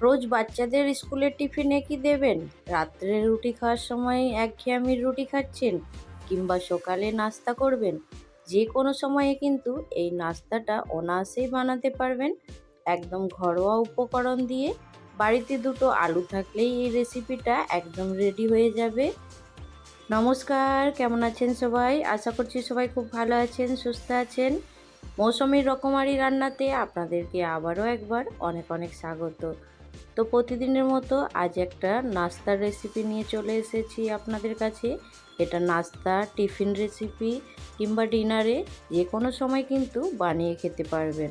রোজ বাচ্চাদের স্কুলের টিফিনে কি দেবেন? রাত্রে রুটি খাওয়ার সময় একঘেয়েমির রুটি খাচ্ছেন, কিংবা সকালে নাস্তা করবেন? যে কোনো সময়ে কিন্তু এই নাস্তাটা অনায়াসেই বানাতে পারবেন একদম ঘরোয়া উপকরণ দিয়ে। বাড়িতে দুটো আলু থাকলেই এই রেসিপিটা একদম রেডি হয়ে যাবে। নমস্কার, কেমন আছেন সবাই? আশা করছি সবাই খুব ভালো আছেন, সুস্থ আছেন। মৌসুমীর রকমারি রান্নাতে আপনাদেরকে আবারও একবার অনেক অনেক স্বাগত। তো প্রতিদিনের মতো আজ একটা নাস্তার রেসিপি নিয়ে চলে এসেছি আপনাদের কাছে। এটা নাস্তা, টিফিন রেসিপি কিংবা ডিনারে যে কোনো সময় কিন্তু বানিয়ে খেতে পারবেন।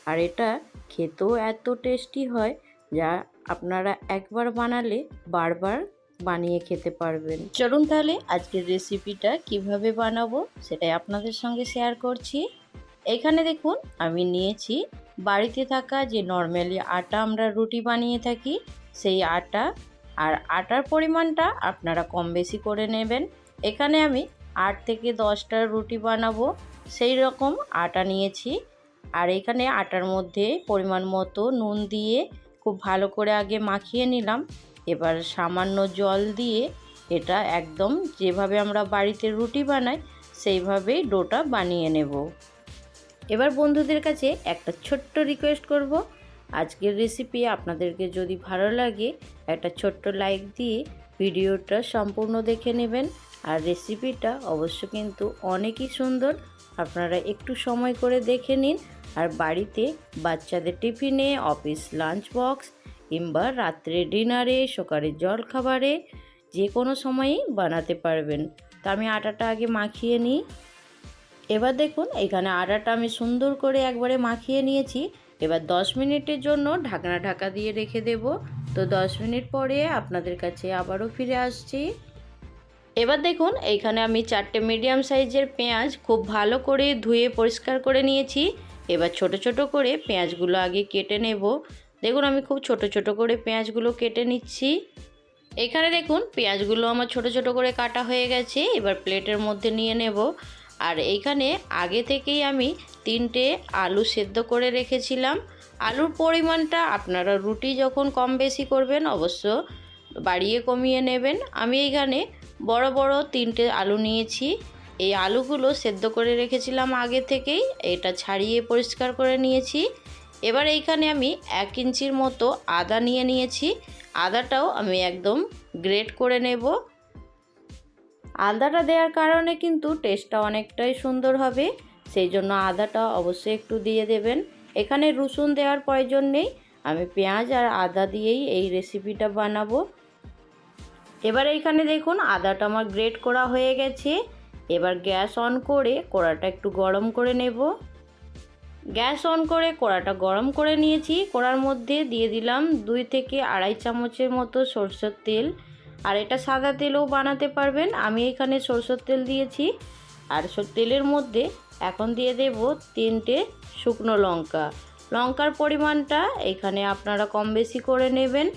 আর এটা খেতেও এত টেস্টি হয় যা আপনারা একবার বানালে বারবার বানিয়ে খেতে পারবেন। চলুন তাহলে আজকের রেসিপিটা কিভাবে বানাবো সেটাই আপনাদের সঙ্গে শেয়ার করছি। এখানে দেখুন আমি নিয়েছি বাড়িতে থাকা যে নর্মালি আটা আমরা রুটি বানিয়ে থাকি সেই আটা। আর আটার পরিমাণটা আপনারা কম বেশি করে নেবেন। এখানে আমি 8 থেকে 10টা রুটি বানাবো সেই রকম আটা নিয়েছি। আর এখানে আটার মধ্যে পরিমাণ মতো নুন দিয়ে খুব ভালো করে আগে মাখিয়ে নিলাম। এবার সামান্য জল দিয়ে এটা একদম যেভাবে আমরা বাড়িতে রুটি বানাই সেইভাবেই ডোটা বানিয়ে নেব। এবার বন্ধুদের কাছে একটা ছোট্ট রিকোয়েস্ট করব, আজকের রেসিপি আপনাদেরকে যদি ভালো লাগে একটা ছোট্ট লাইক দিয়ে ভিডিওটা সম্পূর্ণ দেখে নেবেন। আর রেসিপিটা অবশ্য কিন্তু অনেকই সুন্দর, আপনারা একটু সময় করে দেখে নিন। আর বাড়িতে বাচ্চাদের টিফিনে, অফিস লাঞ্চ বক্স কিংবা রাত্রে ডিনারে, সকালের জলখাবারে যে কোনো সময়ই বানাতে পারবেন। তো আমি আটাটা আগে মাখিয়ে নিই। এবার দেখুন এখানে আটাটা আমি সুন্দর করে একবারে মাখিয়ে নিয়েছি। এবার 10 মিনিটের জন্য ঢাকা দিয়ে রেখে দেব। তো 10 মিনিট পরে আপনাদের কাছে আবারও ফিরে আসছি। এবার দেখুন এইখানে আমি 4টে মিডিয়াম সাইজের পেঁয়াজ খুব ভালো করে ধুয়ে পরিষ্কার করে নিয়েছি। এবার ছোট ছোট করে পেঁয়াজগুলো আগে কেটে নেব। দেখুন আমি খুব ছোট ছোট করে পেঁয়াজগুলো কেটে নিচ্ছি। এখানে দেখুন পেঁয়াজগুলো আমার ছোট ছোট করে কাটা হয়ে গেছে। এবার প্লেটের মধ্যে নিয়ে নেব। আর এইখানে আগে থেকেই আমি 3টে আলু সেদ্ধ করে রেখেছিলাম। আলুর পরিমাণটা আপনারা রুটি যখন কম বেশি করবেন অবশ্য বাড়িয়ে কমিয়ে নেবেন। আমি এইখানে বড় বড় 3টে আলু নিয়েছি। এই আলুগুলো সেদ্ধ করে রেখেছিলাম আগে থেকেই, এটা ছাড়িয়ে পরিষ্কার করে নিয়েছি। এবার এইখানে আমি 1 ইঞ্চির মতো আদা নিয়ে নিয়েছি। আদাটাও আমি একদম গ্রেট করে নেব। আদাটা দেওয়ার কারণে কিন্তু টেস্টটা অনেকটাই সুন্দর হবে, সেই জন্য আদাটা অবশ্যই একটু দিয়ে দেবেন। এখানে রসুন দেওয়ার প্রয়োজন নেই, আমি পেঁয়াজ আর আদা দিয়েই এই রেসিপিটা বানাবো। এবার এইখানে দেখুন আদাটা আমার গ্রেট করা হয়ে গেছে। এবার গ্যাস অন করে কড়াটা একটু গরম করে নেব। গ্যাস অন করে কড়াটা গরম করে নিয়েছি। কড়ার মধ্যে দিয়ে দিলাম 2 থেকে আড়াই চামচের মতো সরষের তেল। আর এটা সাদা তেলও বানাতে পারবেন, আমি এখানে সরষের তেল দিয়েছি। আর তেলের মধ্যে এখন দিয়ে দেব 3টে শুকনো লঙ্কা। লঙ্কার পরিমাণটা এখানে আপনারা কম বেশি করে নেবেন।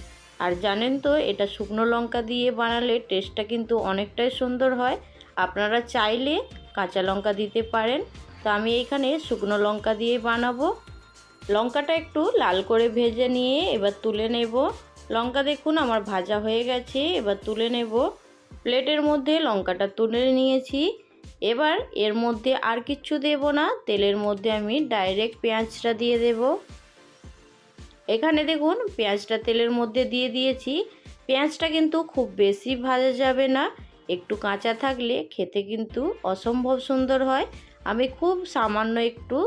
আর জানেন তো এটা শুকনো লঙ্কা দিয়ে বানালে টেস্টটা কিন্তু অনেকটাই সুন্দর হয়। আপনারা চাইলে কাঁচা লঙ্কা দিতে পারেন, তো আমি এইখানে শুকনো লঙ্কা দিয়ে বানাবো। লঙ্কাটা একটু লাল করে ভেজে নিয়ে এবার তুলে নেব। লঙ্কা দেখুন আমার ভাজা হয়ে গেছে, এবার তুলে নেব। প্লেটের মধ্যে লঙ্কাটা তুলে নিয়েছি। এবার এর মধ্যে আর কিচ্ছু দেব না, তেলের মধ্যে আমি ডাইরেক্ট পেঁয়াজটা দিয়ে দেব। এখানে দেখুন পেঁয়াজটা তেলের মধ্যে দিয়ে দিয়েছি। পেঁয়াজটা কিন্তু খুব বেশি ভাজা যাবে না, একটু কাঁচা থাকলে খেতে কিন্তু অসম্ভব সুন্দর হয়। আমি খুব সামান্য একটু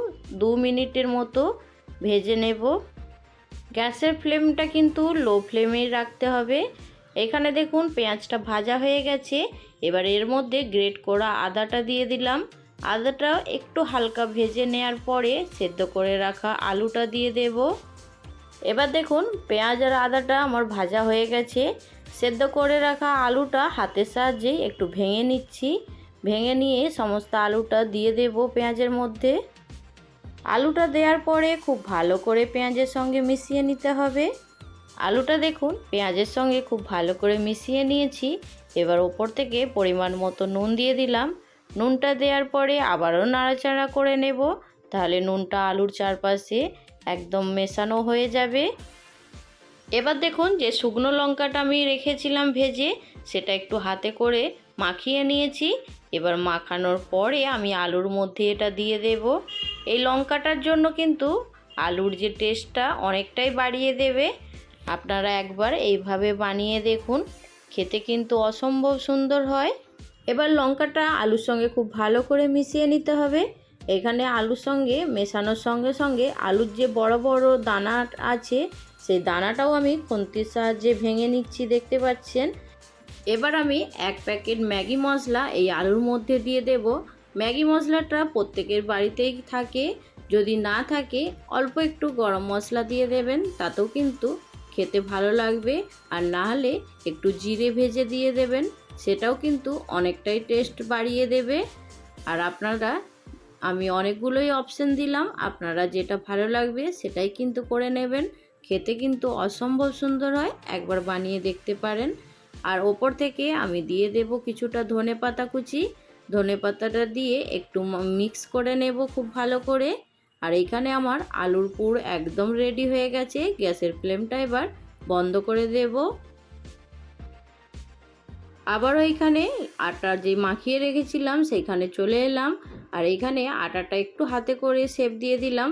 2 মিনিটের মতো ভেজে নেব। গ্যাসের ফ্লেমটা কিন্তু লো ফ্লেমেই রাখতে হবে। এখানে দেখুন পেঁয়াজটা ভাজা হয়ে গেছে। এবার এর মধ্যে গ্রেট করা আদাটা দিয়ে দিলাম। আদাটা একটু হালকা ভেজে নেওয়ার পরে সেদ্ধ করে রাখা আলুটা দিয়ে দেব। এবার দেখুন পেঁয়াজ আর আদাটা আমার ভাজা হয়ে গেছে। সেদ্ধ করে রাখা আলুটা হাতের সাহায্যে একটু ভেঙে নিচ্ছি। ভেঙে নিয়ে সমস্ত আলুটা দিয়ে দেব পেঁয়াজের মধ্যে। আলুটা দেওয়ার পরে খুব ভালো করে পেঁয়াজের সঙ্গে মিশিয়ে নিতে হবে। আলুটা দেখুন পেঁয়াজের সঙ্গে খুব ভালো করে মিশিয়ে নিয়েছি। এবার ওপর থেকে পরিমাণ মতো নুন দিয়ে দিলাম। নুনটা দেওয়ার পরে আবারও নাড়াচাড়া করে নেব, তাহলে নুনটা আলুর চারপাশে একদম মেশানো হয়ে যাবে। এবার দেখুন যে শুকনো লঙ্কাটা আমি রেখেছিলাম ভেজে, সেটা একটু হাতে করে মাখিয়ে নিয়েছি। এবার মাখানোর পরে আমি আলুর মধ্যে এটা দিয়ে দেব। এই লঙ্কাটার জন্য কিন্তু আলুর যে টেস্টটা অনেকটাই বাড়িয়ে দেবে। আপনারা একবার এইভাবে বানিয়ে দেখুন, খেতে কিন্তু অসম্ভব সুন্দর হয়। এবার লঙ্কাটা আলুর সঙ্গে খুব ভালো করে মিশিয়ে নিতে হবে। এখানে আলুর সঙ্গে মেশানোর সঙ্গে সঙ্গে আলুর যে বড় বড় দানা আছে, সেই দানাটাও আমি খুন্তির সাহায্যে ভেঙে নিচ্ছি, দেখতে পাচ্ছেন। এবার আমি 1 প্যাকেট ম্যাগি মশলা এই আলুর মধ্যে দিয়ে দেব। ম্যাগি মশলাটা প্রত্যেকের বাড়িতেই থাকে, যদি না থাকে অল্প একটু গরম মশলা দিয়ে দেবেন, তাতেও কিন্তু খেতে ভালো লাগবে। আর না হলে একটু জিরে ভেজে দিয়ে দেবেন, সেটাও কিন্তু অনেকটাই টেস্ট বাড়িয়ে দেবে। আর আপনারা, আমি অনেকগুলোই অপশন দিলাম, আপনারা যেটা ভালো লাগবে সেটাই কিন্তু করে নেবেন। খেতে কিন্তু অসম্ভব সুন্দর হয়, একবার বানিয়ে দেখতে পারেন। আর ওপর থেকে আমি দিয়ে দেব কিছুটা ধনেপাতা কুচি। ধনেপাতাটা দিয়ে একটু মিক্স করে নেব খুব ভালো করে। আর এইখানে আমার আলুর পুর একদম রেডি হয়ে গেছে। গ্যাসের ফ্লেমটা এবার বন্ধ করে দেব। আবারও এইখানে আটা যে মাখিয়ে রেখেছিলাম সেইখানে চলে এলাম। আর এইখানে আটাটা একটু হাতে করে শেপ দিয়ে দিলাম।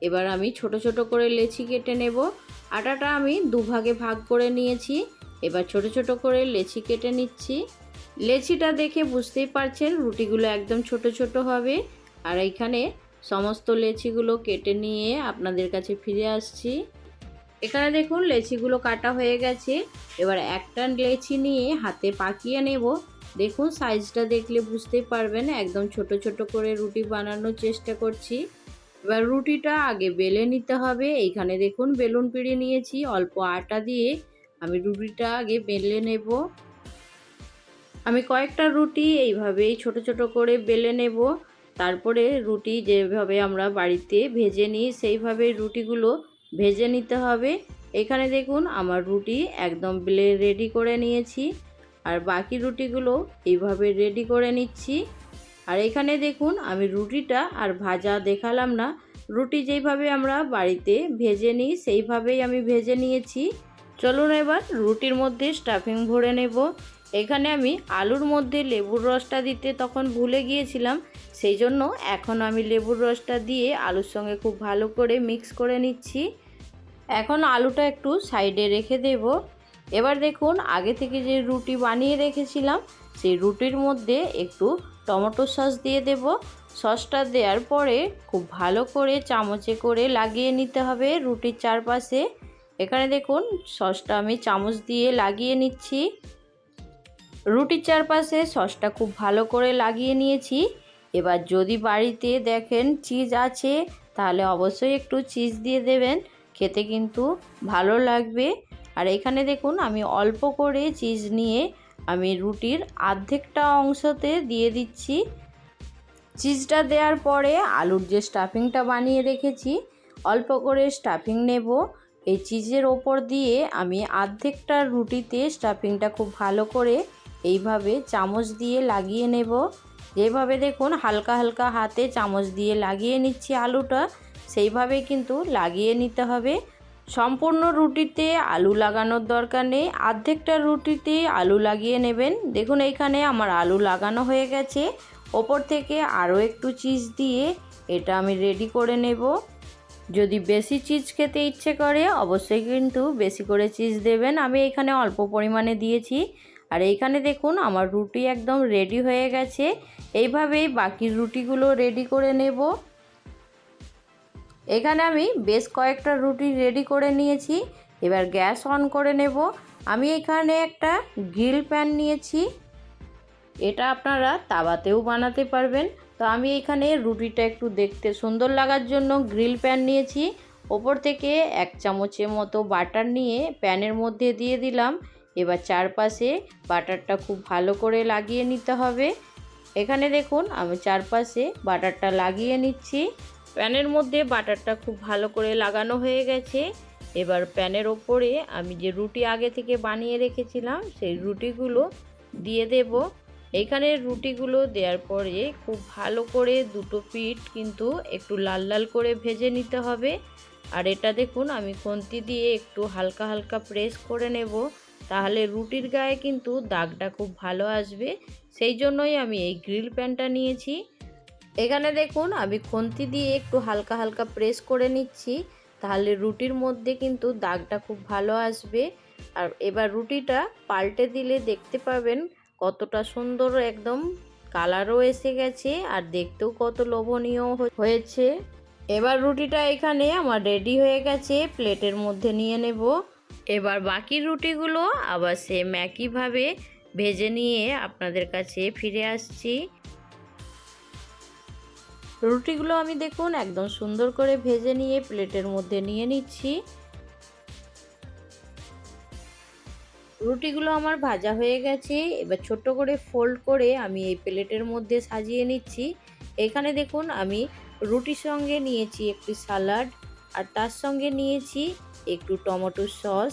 এবার আমি ছোট ছোট করে লেচি কেটে নেব। আটাটা আমি দুভাগে ভাগ করে নিয়েছি। এবার ছোট ছোট করে লেচি কেটে নিচ্ছি। লেচিটা দেখে বুঝতেই পারছেন রুটিগুলো একদম ছোট ছোট হবে। আর এইখানে সমস্ত লেচিগুলো কেটে নিয়ে আপনাদের কাছে ফিরে আসছি। এখানে দেখুন লেচিগুলো কাটা হয়ে গেছে। এবার একটা লেচি নিয়ে হাতে পাকিয়ে নেব। দেখুন সাইজটা দেখলে বুঝতেই পারবেন একদম ছোট ছোট করে রুটি বানানোর চেষ্টা করছি। এবার রুটিটা আগে বেলে নিতে হবে। এইখানে দেখুন বেলুন পিড়ি নিয়েছি, অল্প আটা দিয়ে আমি রুটিটা আগে বেলে নেব। আমি কয়েকটা রুটি এইভাবেই ছোট ছোট করে বেলে নেব। তারপরে রুটি যেভাবে আমরা বাড়িতে ভেজে নিই সেইভাবে রুটিগুলো ভেজে নিতে হবে। এখানে দেখুন আমার রুটি একদম বেলে রেডি করে নিয়েছি। আর বাকি রুটিগুলো এইভাবে রেডি করে নিচ্ছি। আর এখানে দেখুন আমি রুটিটা আর ভাজা দেখালাম না, রুটি যেইভাবে আমরা বাড়িতে ভেজে নিই সেইভাবেই আমি ভেজে নিয়েছি। চলুন এবার রুটির মধ্যে স্টাফিং ভরে নেব। এখানে আমি আলুর মধ্যে লেবুর রসটা দিতে তখন ভুলে গিয়েছিলাম, সেই জন্য এখন আমি লেবুর রসটা দিয়ে আলুর সঙ্গে খুব ভালো করে মিক্স করে নিচ্ছি। এখন আলুটা একটু সাইডে রেখে দেব। এবার দেখুন আগে থেকে যে রুটি বানিয়ে রেখেছিলাম সেই রুটির মধ্যে একটু টমেটো সস দিয়ে দেব। সসটা দেওয়ার পরে খুব ভালো করে চামচে করে লাগিয়ে নিতে হবে রুটির চারপাশে। এখানে দেখুন সসটা আমি চামচ দিয়ে লাগিয়ে নিচ্ছি। রুটির চারপাশে সসটা খুব ভালো করে লাগিয়ে নিয়েছি। এবার যদি বাড়িতে দেখেন চিজ আছে তাহলে অবশ্যই একটু চিজ দিয়ে দেবেন, খেতে কিন্তু ভালো লাগবে। আর এখানে দেখুন আমি অল্প করে চিজ নিয়ে আমি রুটির অর্ধেকটা অংশতে দিয়ে দিচ্ছি। চিজটা দেওয়ার পরে আলুর যে স্টাফিংটা বানিয়ে রেখেছি অল্প করে স্টাফিং নেব। এই চিজের ওপর দিয়ে আমি অর্ধেকটা রুটিতে স্টাফিংটা খুব ভালো করে এইভাবে চামচ দিয়ে লাগিয়ে নেব। যেভাবে দেখুন হালকা হালকা হাতে চামচ দিয়ে লাগিয়ে নিচ্ছি আলুটা, সেইভাবেই কিন্তু লাগিয়ে নিতে হবে। সম্পূর্ণ রুটিতে আলু লাগানোর দরকার নেই, অর্ধেকটা রুটিতে আলু লাগিয়ে নেবেন। দেখুন এইখানে আমার আলু লাগানো হয়ে গেছে। ওপর থেকে আরও একটু চিজ দিয়ে এটা আমি রেডি করে নেব। যদি বেশি চিজ খেতে ইচ্ছে করে অবশ্যই কিন্তু বেশি করে চিজ দেবেন, আমি এখানে অল্প পরিমাণে দিয়েছি। আর এইখানে দেখুন আমার রুটি একদম রেডি হয়ে গেছে। এইভাবেই বাকি রুটিগুলো রেডি করে নেব। এখানে আমি বেশ কয়েকটা রুটি রেডি করে নিয়েছি। এবার গ্যাস অন করে নেব। আমি এখানে একটা গ্রিল প্যান নিয়েছি, এটা আপনারা তাওয়াতেও বানাতে পারবেন। তো আমি এখানে রুটিটা একটু দেখতে সুন্দর লাগার জন্য গ্রিল প্যান নিয়েছি। ওপর থেকে 1 চামচের মতো বাটার নিয়ে প্যানের মধ্যে দিয়ে দিলাম। এবার চারপাশে বাটারটা খুব ভালো করে লাগিয়ে নিতে হবে। এখানে দেখুন আমি চারপাশে বাটারটা লাগিয়ে নিচ্ছি। প্যানের মধ্যে বাটারটা খুব ভালো করে লাগানো হয়ে গেছে। এবার প্যানের ওপরে আমি যে রুটি আগে থেকে বানিয়ে রেখেছিলাম সেই রুটিগুলো দিয়ে দেব। এইখানে রুটিগুলো দেওয়ার পরে খুব ভালো করে দুটো পিঠ কিন্তু একটু লাল লাল করে ভেজে নিতে হবে। আর এটা দেখুন আমি খুন্তি দিয়ে একটু হালকা হালকা প্রেস করে নেব, তাহলে রুটির গায়ে কিন্তু দাগটা খুব ভালো আসবে। সেই জন্যই আমি এই গ্রিল প্যানটা নিয়েছি। এখানে দেখুন আমি খুন্তি দিয়ে একটু হালকা হালকা প্রেস করে নিচ্ছি, তাহলে রুটির মধ্যে কিন্তু দাগটা খুব ভালো আসবে। আর এবার রুটিটা পাল্টে দিলে দেখতে পাবেন কতটা সুন্দর একদম কালারও এসে গেছে আর দেখতেও কত লোভনীয় হয়েছে। এবার রুটিটা এখানে আমার রেডি হয়ে গেছে, প্লেটের মধ্যে নিয়ে নেব। এবার বাকি রুটিগুলো আবার সেম একইভাবে ভেজে নিয়ে আপনাদের কাছে ফিরে আসছি। রুটিগুলো আমি দেখুন একদম সুন্দর করে ভেজে নিয়ে প্লেটের মধ্যে নিয়ে নিচ্ছি। রুটিগুলো আমার ভাজা হয়ে গেছে, এবার ছোট করে ফোল্ড করে আমি এই প্লেটের মধ্যে সাজিয়ে নিচ্ছি। এখানে দেখুন আমি রুটির সঙ্গে নিয়েছি একটু স্যালাড, আর তার সঙ্গে নিয়েছি একটু টমেটো সস।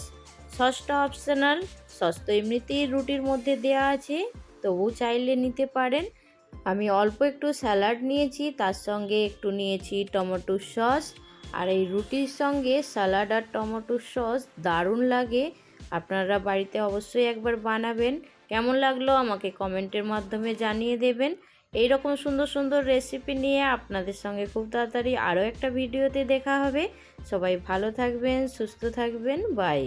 সসটা অপশনাল, সস তো এমনিতেই রুটির মধ্যে দেয়া আছে, তবু চাইলে নিতে পারেন। আমি অল্প একটু স্যালাড নিয়েছি, তার সঙ্গে একটু নিয়েছি টমেটো সস। আর এই রুটির সঙ্গে স্যালাড আর টমেটো সস দারুণ লাগে। আপনারা বাড়িতে অবশ্যই একবার বানাবেন। কেমন লাগলো আমাকে কমেন্টের মাধ্যমে জানিয়ে দেবেন। এই রকম সুন্দর সুন্দর রেসিপি নিয়ে আপনাদের সঙ্গে খুব তাড়াতাড়ি আরও একটা ভিডিওতে দেখা হবে। সবাই ভালো থাকবেন, সুস্থ থাকবেন, বাই।